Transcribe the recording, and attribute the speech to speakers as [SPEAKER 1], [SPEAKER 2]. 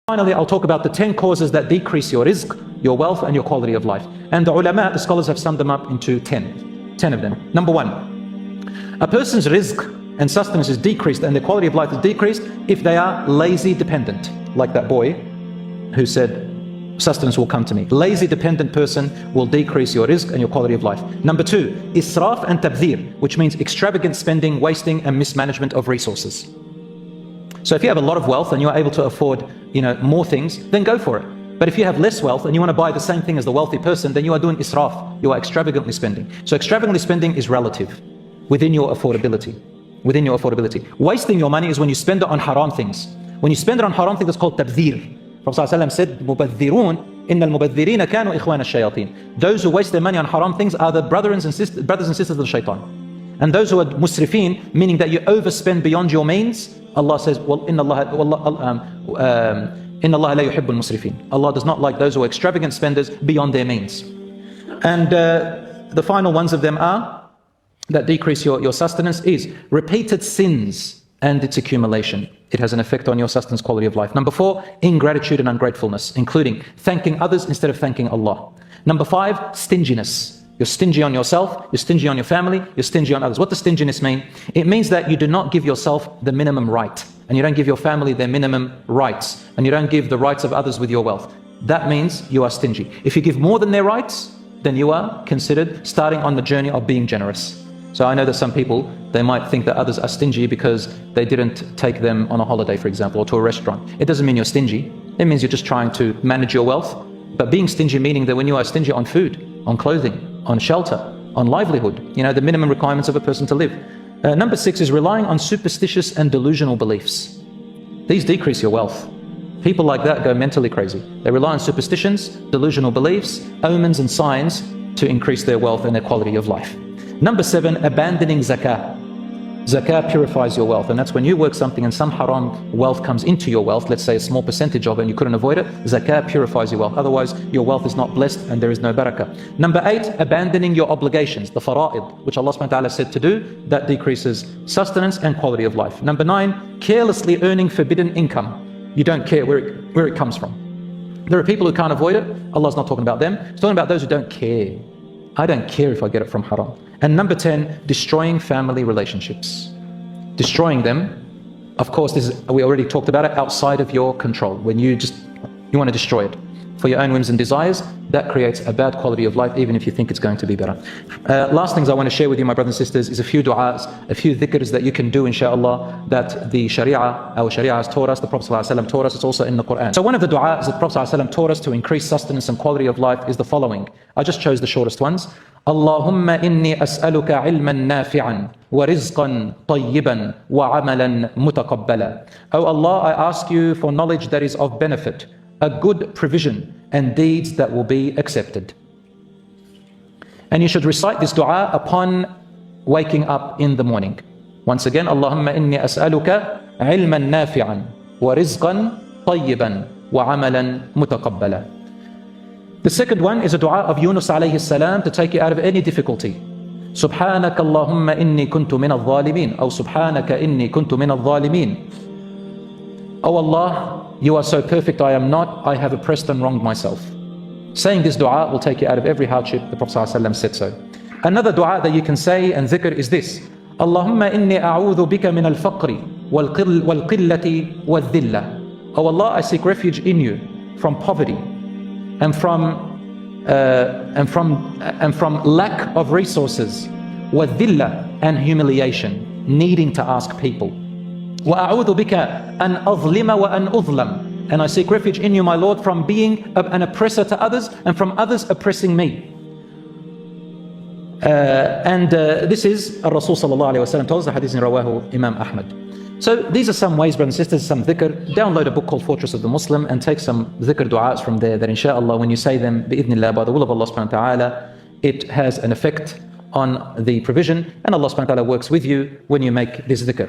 [SPEAKER 1] Finally, I'll talk about the 10 causes that decrease your rizq, your wealth, and your quality of life. And the ulama, the scholars, have summed them up into 10 of them. Number 1, a person's rizq and sustenance is decreased and their quality of life is decreased if they are lazy dependent, like that boy who said, sustenance will come to me. Lazy dependent person will decrease your rizq and your quality of life. Number 2, israf and tabdhir, which means extravagant spending, wasting, and mismanagement of resources. So if you have a lot of wealth and you are able to afford, more things, then go for it. But if you have less wealth and you want to buy the same thing as the wealthy person, then you are doing israf. You are extravagantly spending. So extravagantly spending is relative, within your affordability. Within your affordability. Wasting your money is when you spend it on haram things. When you spend it on haram things, it's called tabdhir. Prophet ﷺ said, "Mubadhirun, inna al-mubadhirina kanu ikhwana ash-shayateen." Those who waste their money on haram things are the brothers and sisters of the shaitan. And those who are musrifin, meaning that you overspend beyond your means, Allah says, "Well, inna Allah la yuhibbul musrifin." Allah does not like those who are extravagant spenders beyond their means. And the final ones of them are that decrease your sustenance is repeated sins and its accumulation. It has an effect on your sustenance quality of life. Number 4, ingratitude and ungratefulness, including thanking others instead of thanking Allah. Number 5, stinginess. You're stingy on yourself, you're stingy on your family, you're stingy on others. What does stinginess mean? It means that you do not give yourself the minimum right, and you don't give your family their minimum rights, and you don't give the rights of others with your wealth. That means you are stingy. If you give more than their rights, then you are considered starting on the journey of being generous. So I know that some people, they might think that others are stingy because they didn't take them on a holiday, for example, or to a restaurant. It doesn't mean you're stingy. It means you're just trying to manage your wealth. But being stingy meaning that when you are stingy on food, on clothing, on shelter, on livelihood, the minimum requirements of a person to live. Number 6 is relying on superstitious and delusional beliefs. These decrease your wealth. People like that go mentally crazy. They rely on superstitions, delusional beliefs, omens and signs to increase their wealth and their quality of life. Number 7, abandoning zakah. Zakah purifies your wealth, and that's when you work something and some haram wealth comes into your wealth, let's say a small percentage of it and you couldn't avoid it, zakah purifies your wealth. Otherwise, your wealth is not blessed and there is no barakah. Number 8, abandoning your obligations, the fara'id, which Allah subhanahu wa ta'ala said to do, that decreases sustenance and quality of life. Number 9, carelessly earning forbidden income. You don't care where it comes from. There are people who can't avoid it. Allah's not talking about them. He's talking about those who don't care. I don't care if I get it from haram. And number 10, destroying family relationships. Destroying them, of course, we already talked about it, outside of your control. When you want to destroy it for your own whims and desires, that creates a bad quality of life, even if you think it's going to be better. Last things I want to share with you, my brothers and sisters, is a few du'as, a few dhikrs that you can do, inshallah, that the our Sharia has taught us, the Prophet ﷺ taught us. It's also in the Quran. So one of the du'as that the Prophet ﷺ taught us to increase sustenance and quality of life is the following. I just chose the shortest ones. Allahumma inni as'aluka ilman nafi'an wa rizqan tayyiban wa amalan mutaqabbala. Oh Allah, I ask you for knowledge that is of benefit, a good provision, and deeds that will be accepted. And you should recite this dua upon waking up in the morning. Once again, Allahumma inni as'aluka ilman nafi'an wa rizqan tayyiban wa amalan mutaqabbala. The second one is a dua of Yunus alayhi salam to take you out of any difficulty. Subhanaka Allahumma inni kuntu min al-zalimin. Or Subhanaka inni kuntu min al-zalimin. Oh Allah, you are so perfect, I am not. I have oppressed and wronged myself. Saying this dua will take you out of every hardship. The Prophet ﷺ said so. Another dua that you can say and dhikr is this. Allahumma inni a'udhu bika min al-faqri wal-qillati wal-dhilla. Oh Allah, I seek refuge in you from poverty and from lack of resources, وَالذِّلَّةِ and humiliation, needing to ask people. وَأَعُوذُ بِكَ أَنْ أَظْلِمَ وَأَنْ أُظْلَمَ. And I seek refuge in you, my Lord, from being an oppressor to others and from others oppressing me. This is Rasul sallallahu alayhi wa sallam told us, the hadith in Rawahu Imam Ahmad. So these are some ways, brothers and sisters, some dhikr. Download a book called Fortress of the Muslim and take some dhikr du'as from there that inshallah when you say them, bi'idhnillah, by the will of Allah subhanahu wa ta'ala, it has an effect on the provision, and Allah subhanahu wa ta'ala works with you when you make this dhikr.